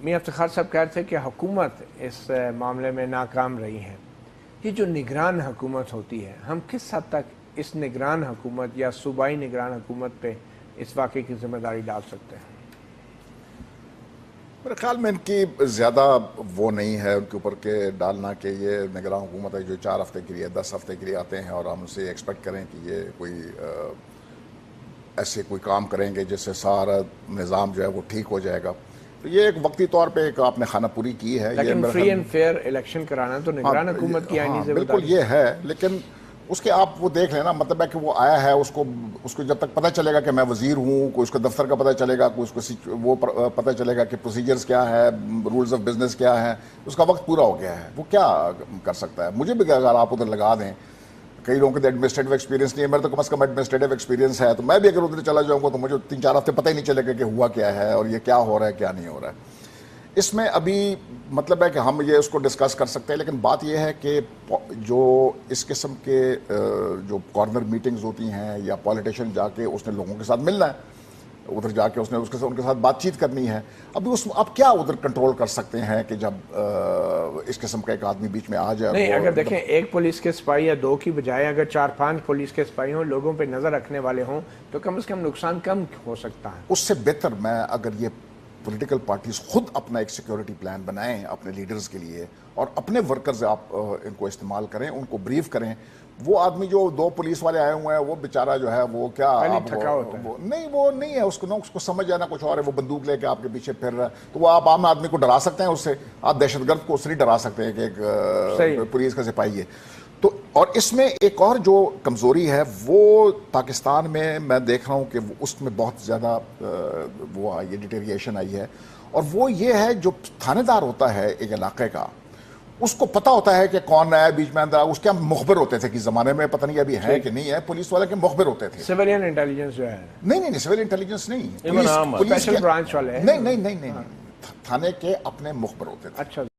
میاں افتخار صاحب کہہ رہے تھے کہ حکومت اس معاملے میں ناکام رہی ہے. یہ جو نگران حکومت ہوتی ہے، ہم کس حد تک اس نگران حکومت یا صوبائی نگران حکومت پہ اس واقعے کی ذمہ داری ڈال سکتے ہیں؟ میرے خیال میں ان کی زیادہ وہ نہیں ہے ان کے اوپر کہ ڈالنا کہ یہ نگران حکومت ہے جو 4 ہفتے کے لیے 10 ہفتے کے لیے آتے ہیں اور ہم سے ایکسپیکٹ کریں کہ یہ کوئی ایسے کوئی کام کریں گے جس سے سارا نظام جو ہے وہ ٹھیک ہو جائے گا. تو یہ ایک وقتی طور پہ ایک آپ نے خانہ پوری کی ہے. لیکن فری اینڈ فیئر الیکشن کرانا تو نگران حکومت کی آئینی ذمہ داری. بالکل یہ ہے، لیکن اس کے آپ وہ دیکھ لینا، مطلب ہے کہ وہ آیا ہے، اس کو جب تک پتہ چلے گا کہ میں وزیر ہوں، کوئی اس کو دفتر کا پتہ چلے گا، کوئی اس کو وہ پتہ چلے گا کہ پروسیجرز کیا ہے، رولز آف بزنس کیا ہے، اس کا وقت پورا ہو گیا ہے. وہ کیا کر سکتا ہے؟ مجھے بھی اگر آپ ادھر لگا دیں، کئی لوگوں کے ایڈمنسٹریٹو ایکسپیرینس نہیں ہے، میرے تو کم از کم ایڈمنسٹریٹو ایکسپیرینس ہے، تو میں بھی اگر ادھر چلا جاؤں گا تو مجھے 3-4 ہفتے پتہ ہی نہیں چلے گا کہ ہوا کیا ہے اور یہ کیا ہو رہا ہے کیا نہیں ہو رہا ہے. اس میں ابھی مطلب ہے کہ ہم یہ اس کو ڈسکس کر سکتے ہیں، لیکن بات یہ ہے کہ جو اس قسم کے جو کارنر میٹنگز ہوتی ہیں یا پولیٹیشین جا کے اس نے لوگوں کے ساتھ ملنا ہے، ادھر جا کے اس نے ان کے ساتھ بات چیت کرنی ہے. ابھی آپ کیا ادھر کنٹرول کر سکتے ہیں کہ جب اس قسم کا ایک آدمی بیچ میں آ جائے؟ نہیں، اگر دیکھیں ایک پولیس کے سپاہی یا 2 کی بجائے اگر 4-5 پولیس کے سپاہی ہوں، لوگوں پہ نظر رکھنے والے ہوں، تو کم از کم نقصان کم ہو سکتا ہے. اس سے بہتر میں اگر یہ پولیٹیکل پارٹیز خود اپنا ایک سیکیورٹی پلان بنائیں اپنے لیڈرز کے لیے اور اپنے ورکرز آپ ان کو استعمال کریں، ان کو بریف کریں. وہ آدمی جو 2 پولیس والے آئے ہوئے ہیں وہ بیچارہ جو ہے وہ کیا نہیں، وہ نہیں ہے، اس کو سمجھ آنا کچھ اور ہے. وہ بندوق لے کے آپ کے پیچھے پھر رہا ہے، تو وہ آپ عام آدمی کو ڈرا سکتے ہیں اس سے؟ آپ دہشت گرد کو اس سے نہیں ڈرا سکتے ہیں کہ ایک پولیس کا سپاہی ہے. تو اور اس میں ایک اور جو کمزوری ہے وہ پاکستان میں دیکھ رہا ہوں کہ اس میں بہت زیادہ وہ آئی ہے، ڈیٹیریشن آئی ہے، اور وہ یہ ہے جو تھانے دار ہوتا ہے ایک علاقے کا، اس کو پتہ ہوتا ہے کہ کون آیا بیچ میں اندر. اس کے ہم مخبر ہوتے تھے کہ زمانے میں، پتہ نہیں ابھی ہے کہ نہیں ہے، پولیس والے کے مخبر ہوتے تھے. سویلین انٹیلیجنس جو ہے نہیں سویل انٹیلیجنس نہیں، اسپیشل برانچ والے نہیں تھانے کے اپنے مخبر ہوتے تھے. اچھا.